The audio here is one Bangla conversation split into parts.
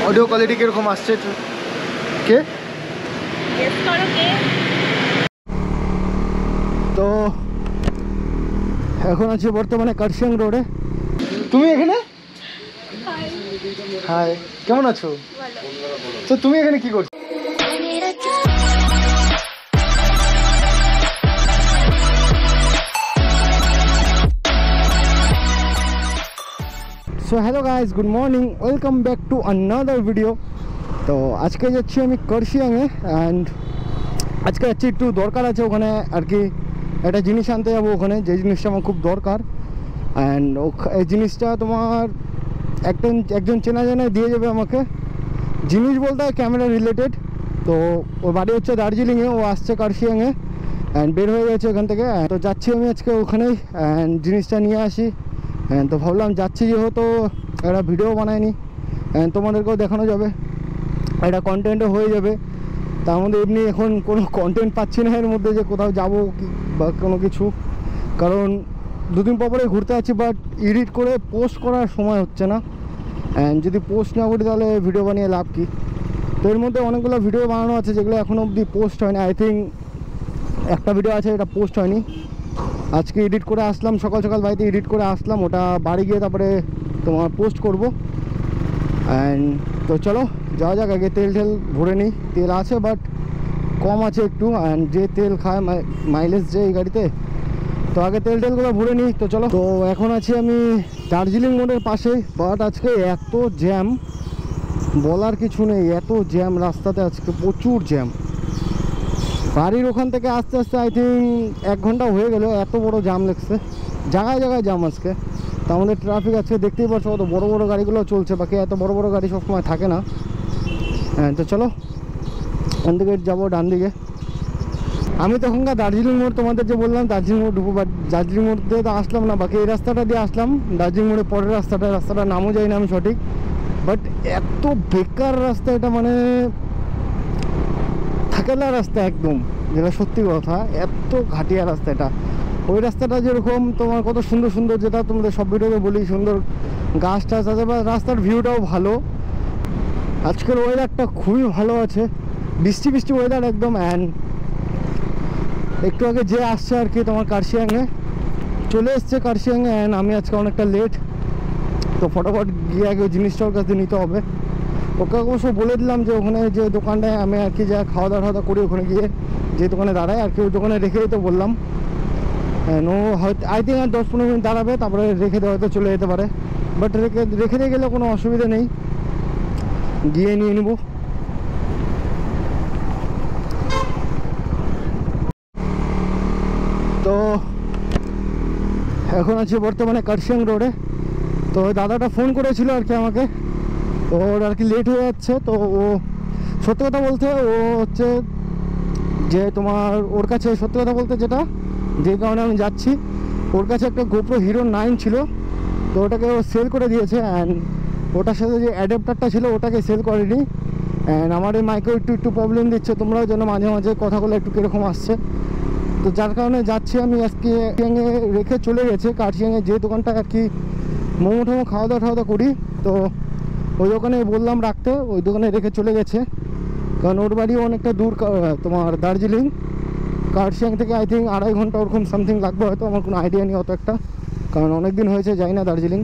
অডিও কোয়ালিটি কিরকম আসছে? কে তো এখন আছি বর্তমানে কার্শিয়াং রোডে। তুমি এখানে? হাই, কেমন আছো? তো তুমি এখানে কি করছো? So hello guys, good morning, welcome back to another video. তো আজকে যাচ্ছি আমি কার্শিয়াংয়ে, অ্যান্ড আজকে যাচ্ছি একটু দরকার আছে ওখানে আর কি, একটা জিনিস আনতে যাবো ওখানে, যে জিনিসটা আমার খুব দরকার। অ্যান্ড এই জিনিসটা তোমার একজন চেনা জানায় দিয়ে যাবে আমাকে। জিনিস বলতে ক্যামেরা রিলেটেড। তো ওর বাড়ি হচ্ছে দার্জিলিংয়ে, ও আসছে কার্শিয়াংয়ে অ্যান্ড বের হয়ে গেছে ওখান থেকে। তো যাচ্ছি আমি আজকে ওখানেই অ্যান্ড জিনিসটা নিয়ে আসি। তো ভাবলাম যাচ্ছি যেহেতু একটা ভিডিও বানায়নি, তোমাদেরকেও দেখানো যাবে, একটা কন্টেন্টও হয়ে যাবে। তার মধ্যে এমনি এখন কোনো কন্টেন্ট পাচ্ছি না এর মধ্যে যে কোথাও যাবো বা কোনো কিছু, কারণ দুদিন পরে ঘুরতে আছি, বাট এডিট করে পোস্ট করার সময় হচ্ছে না। অ্যান্ড যদি পোস্ট না করি তাহলে ভিডিও বানিয়ে লাভ কী? তো এর মধ্যে অনেকগুলো ভিডিও বানানো আছে যেগুলো এখনও অবধি পোস্ট হয়নি। আই থিঙ্ক একটা ভিডিও আছে, এটা পোস্ট হয়নি। আজকে এডিট করে আসলাম, সকাল সকাল বাড়িতে এডিট করে আসলাম, ওটা বাড়ি গিয়ে তারপরে তোমার পোস্ট করব। অ্যান্ড তো চলো যাওয়া যাক। আগে তেল ভরে নিই। তেল আছে বাট কম আছে একটু, অ্যান্ড যে তেল খায় মাইলেজ যে এই গাড়িতে, তো আগে তেলগুলো ভরে নিই। তো চলো। তো এখন আছি আমি দার্জিলিং মোড়ের পাশে, বাট আজকে এত জ্যাম বলার কিছু নেই, এত জ্যাম রাস্তাতে আজকে, প্রচুর জ্যাম। বাড়ির ওখান থেকে আস্তে আস্তে আই থিঙ্ক 1 ঘন্টা হয়ে গেল, এত বড় জ্যাম লাগছে, জায়গায় জায়গায় জ্যাম আজকে। তো আমাদের ট্রাফিক আছে, দেখতেই পাচ্ছ কত বড় বড় গাড়িগুলো চলছে, বাকি এত বড় বড় গাড়ি সবসময় থাকে না। হ্যাঁ, তো চলো ওখান থেকে যাবো ডান দিকে। আমি তখনকার দার্জিলিং মোড় তোমাদের যে বললাম দার্জিলিং মোড় ঢুকবো, বাট দার্জিলিং মোড় দিয়ে তো আসলাম না, বাকি এই রাস্তাটা দিয়ে আসলাম। দার্জিলিং মোড়ের পরের রাস্তাটার নামও যাই না আমি সঠিক, বাট এত বেকার রাস্তা এটা, মানে থাকেলা রাস্তা একদম, যেটা সত্যি কথা, এত ঘাটিয়া রাস্তা এটা। ওই রাস্তাটা যেরকম তোমার কত সুন্দর সুন্দর, যেটা তোমাদের সব ভিডিওতে বলি, সুন্দর গাছ টাছ আছে, বা রাস্তার ভিউটাও ভালো। আজকের ওয়েদারটা খুবই ভালো আছে, বৃষ্টি ওয়েদার একদম। অ্যান্ড একটু আগে যে আসছে আর কি তোমার কার্শিয়াংয়ে চলে এসছে কার্শিয়াংয়ে, অ্যান্ড আমি আজকে অনেকটা লেট, তো ফটাফট গিয়ে আগে ওই জিনিসটা ওর কাছে নিতে হবে। ওকে অবশ্য বলে দিলাম যে ওখানে যে দোকানটায় আমি আর কি যা খাওয়া দাওয়া করি, ওখানে গিয়ে যে দোকানে দাঁড়ায় আর কি, ওই দোকানে রেখেই তো বললাম। নো হয়তো আই থিঙ্ক আর 10-15 মিনিট দাঁড়াবে, তারপরে রেখে দেওয়া হয়তো চলে যেতে পারে, বাট রেখে দিয়ে গেলে কোনো অসুবিধা নেই, গিয়ে নিয়ে নেব। তো এখন আছি বর্তমানে কার্শিয়াং রোডে। তো দাদাটা ফোন করেছিল আর কি আমাকে, তো ওর আর কি লেট হয়ে যাচ্ছে। তো ও সত্যি কথা বলতে, ও হচ্ছে যে তোমার ওর কাছে সত্যি কথা বলতে যেটা, যে কারণে আমি যাচ্ছি, ওর কাছে একটা গোপ্রো হিরো 9 ছিল, তো ওটাকে ও সেল করে দিয়েছে। অ্যান্ড ওটার সাথে যে অ্যাডাপ্টারটা ছিল ওটাকে সেল করেনি। অ্যান্ড আমার এই মাইকেও একটু প্রবলেম দিচ্ছে, তোমরাও যেন মাঝে মাঝে কথাগুলো একটু কীরকম আসছে, তো যার কারণে যাচ্ছি আমি আজকে। কার্শিয়াংয়ে রেখে চলে গেছে, কার্শিয়াংয়ে যে দোকানটা আর কি মোমো টোমো খাওয়া দাওয়া করি, তো ওই দোকানে বললাম রাখতে, ওই দোকানে রেখে চলে গেছে। কারণ ওর বাড়িও অনেকটা দূর, তোমার দার্জিলিং কার্শিয়াং থেকে আই থিঙ্ক 2.5 ঘন্টা ওরকম সামথিং লাগবে হয়তো, আমার কোনো আইডিয়া নেই অত একটা, কারণ অনেক দিন হয়েছে যাই না দার্জিলিং।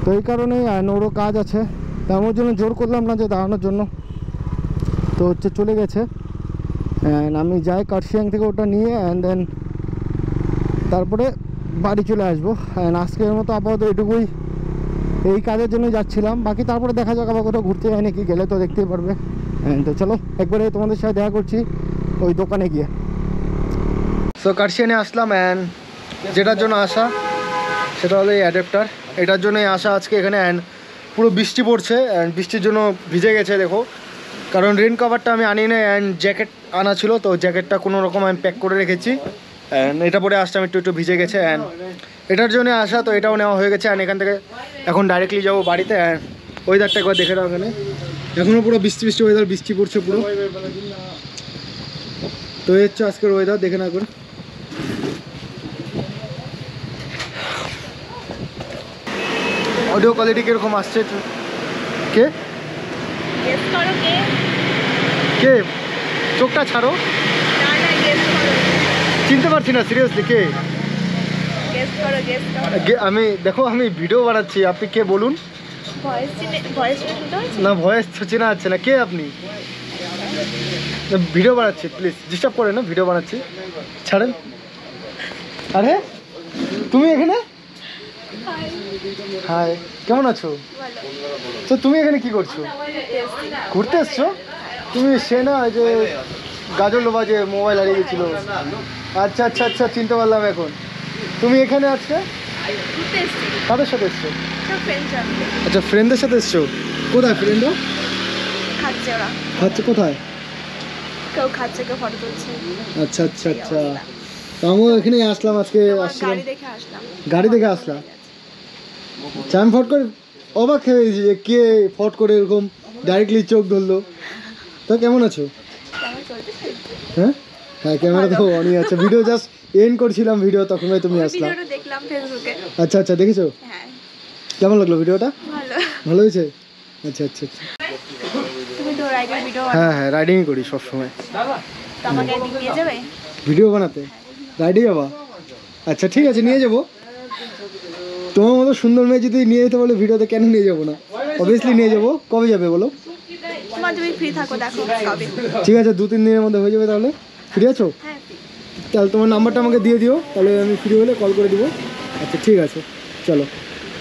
তো এই কারণেই ওরও কাজ আছে, তেমন জন্য জোর করলাম না যে দাঁড়ানোর জন্য, তো হচ্ছে চলে গেছে। অ্যান্ড আমি যাই কার্শিয়াং থেকে ওটা নিয়ে, অ্যান্ড দেন তারপরে বাড়ি চলে আসবো। অ্যান্ড আজকের মতো আপাতত এটুকুই, এই কাজের জন্য যাচ্ছিলাম, বাকি তারপরে দেখা যাক আবার কোথাও ঘুরতে যায় নাকি, গেলে তো দেখতেই পারবে। তো চলো একবারে তোমাদের সাথে দেখা করছি ওই দোকানে গিয়ে। সো কার্শিয়াংয়ে আসলাম, অ্যান্ড যেটার জন্য আসা সেটা হলো এই অ্যাডাপ্টার, এটার জন্যই আসা আজকে এখানে। অ্যান্ড পুরো বৃষ্টি পড়ছে, অ্যান্ড বৃষ্টির জন্য ভিজে গেছে দেখো, কারণ রেন কভারটা আমি আনি না, অ্যান্ড জ্যাকেট আনা ছিল, তো জ্যাকেটটা কোনো রকম আমি প্যাক করে রেখেছি। অ্যান্ড এটা পরে আসতে আমি একটু ভিজে গেছে, অ্যান্ড এটার জন্য আসা, তো এটাও নেওয়া হয়ে গেছে। অ্যান্ড এখান থেকে এখন ডাইরেক্টলি যাবো বাড়িতে। অ্যান্ড ওয়েদারটা একবার দেখে নাও, এখানে এখনও পুরো বৃষ্টি ওয়েদার, বৃষ্টি পড়ছে পুরো। তো এই হচ্ছে আজকের ওয়েদার, দেখে না একবার। অডিও কোয়ালিটি কিরকম আসছে? কে গেস করো কে? কে? চোখটা ছাড়ো, না না, গেস করো। চিনতে পারছি না সিরিয়াসলি কে। গেস করো, গেস করো। আমি দেখো, আমি ভিডিও বানাচ্ছি, আপনি কে বলুন। ভয়েস শুনতে পাচ্ছি না, ভয়েস চেনা যাচ্ছে না, কে আপনি? ভিডিও বানাচ্ছি, প্লিজ ডিস্টার্ব করে না, ভিডিও বানাচ্ছি, ছাড়েন। আরে তুমি এখানে? হাই, কেমন আছো? তো তুমি এখানে কি করছো? ঘুরতে এসছো? তুমি সে না যে গাজর লোবা যে মোবাইল হারিয়ে গেছিল? আচ্ছা আচ্ছা আচ্ছা, চিনতে পারলাম এখন। তুমি এখানে আজকে ঘুরতে এসেছি, কাদের সাথে এসছো? সব ফ্রেন্ড সাথে। আচ্ছা, ফ্রেন্ডদের সাথে এসছো। কোথায় ফ্রেন্ডরা? খাচ্ছে ওরা, আচ্ছা, কোথায়? কেউ খাচ্ছে, কেউ ফটো তুলছে। আচ্ছা আচ্ছা আচ্ছা, তো আমিও এখানে আসলাম, আজকে আসছিলাম, গাড়ি দেখে আসলাম। গাড়ি দেখে আসলাম। আচ্ছা, আমি ফট করে অবাক হয়ে গেছি যে কে ফট করে এরকম ডাইরেক্টলি চোখ ধরলো। তো কেমন আছো? কেমন চলতেছে? হ্যাঁ হ্যাঁ, ক্যামেরা তো অনই আছে, ভিডিও জাস্ট এন্ড করছিলাম ভিডিও, তখন তুমি আসলাম। ভিডিওটা দেখলাম ফেসবুকে। আচ্ছা আচ্ছা, দেখেছো? হ্যাঁ, কেমন লাগলো ভিডিওটা? ভালো। ভালো হয়েছে? আচ্ছা আচ্ছা আচ্ছা, তুমি তো রাইডের ভিডিও হ্যাঁ হ্যাঁ, রাইডিংই করি সবসময়। তো আমাকে একদিন নিয়ে যাবে? ভিডিও বানাতে রাইডে যাবা? আচ্ছা ঠিক আছে, নিয়ে যাবো। তোমার মতো সুন্দর মেয়ে যদি নিয়ে যেতে বলে ভিডিওতে, কেন নিয়ে যাবো না? অবভিয়াসলি নিয়ে যাবো। কবে যাবে বলো? তোমার তুমি ফ্রি থাকো, দেখো কবে। ঠিক আছে, 2-3 দিনের মধ্যে হয়ে যাবে। তাহলে ফ্রি আছো? হ্যাঁ, তাহলে তোমার নাম্বারটা আমাকে দিয়ে দিও, তাহলে আমি ফ্রি হলে কল করে দিব। আচ্ছা ঠিক আছে, চলো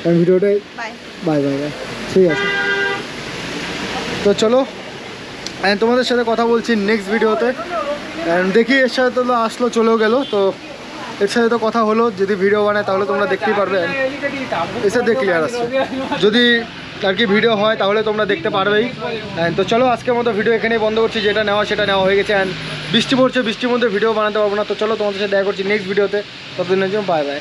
আমি ভিডিওটাই বাই। বাই বাই বাই, ঠিক আছে। তো চলো, তোমাদের সাথে কথা বলছি নেক্সট ভিডিওতে। দেখি এর সাথে তো আসলো, চলেও গেল, তো এর সাথে তো কথা হলো, যদি ভিডিও বানায় তাহলে তোমরা দেখতেই পারবে, এসে দেখলে আর আসছে, যদি আর কি ভিডিও হয় তাহলে তোমরা দেখতে পারবেই। তো চলো, আজকের মতো ভিডিও এখানেই বন্ধ করছি, যেটা নেওয়া সেটা নেওয়া হয়ে গেছে। অ্যান্ড বৃষ্টি পড়ছে, বৃষ্টির মধ্যে ভিডিও বানাতে পারবো না। তো চলো, তোমাদের সাথে দেখা করছি নেক্সট ভিডিওতে, ততদিনের জন্য বাই বাই।